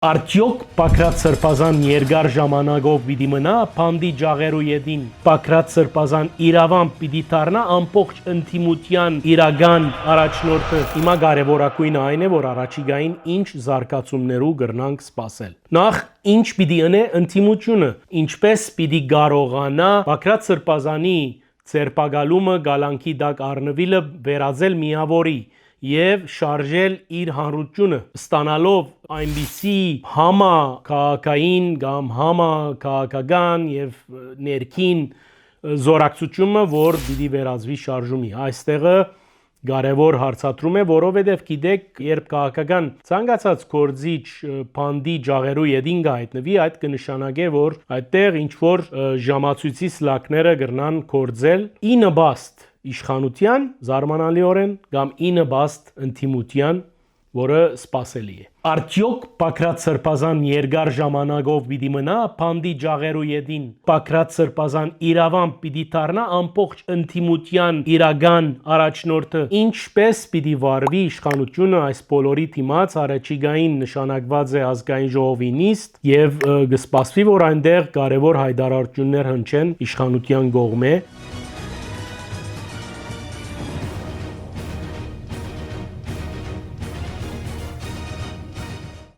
Արդյոք Պակրատ Սրբազան երկար ժամանակով պիտի մնա փանդի ջաղերու ետին, Պակրատ Սրբազան իրավամբ պիտի դառնա ամբողջ ընդդիմության իրական առաջնորդը։ Հիմա կարևորակույնը այն է, որ առաջիկային ինչ զարգացումներու կրնանք սպասել։ Նախ ինչ պիտի ընե ընդդիմությունը, ինչպես պիտի կարողանա Պակրատ Սրբազանի ձերբակալումը գալանքի տակ առնվելը վերածել միավորի եւ շարժել իր հանրությունը, ստանալով այնպիսի համակարգային կամ համակարգական եւ ներքին զորակցությունը, որ պիտի վերածվի շարժումի։ Այստեղը կարևոր հարցադրում է, որովհետև գիտեք, երբ քաղաքական ցանկացած գործիչ փանդի ջաղերու ետին գայտնվի, այդ կնշանակե, որ այդտեղ ինչ որ ժամացույցի սլակները կրնան գործել ի նպաստ իշխանության զարմանալիորեն կամ ի նպաստ ընդդիմության, որը սпасելի է։ Արդյոք Պակրատ Սրբազան երկար ժամանակով պիտի մնա փանդի ջաղերու ետին, Պակրատ Սրբազան իրավամբ պիտի դառնա ամբողջ ընդդիմության իրական առաջնորդը, ինչպես պիտի վարվի իշխանությունը այս բոլորի դիմաց առաջիկային նշանակված է ազգային ժողովի նիստ եւ կսպասվի, որ այնտեղ կարևոր հայտարարություններ հնչեն իշխանության կողմէ։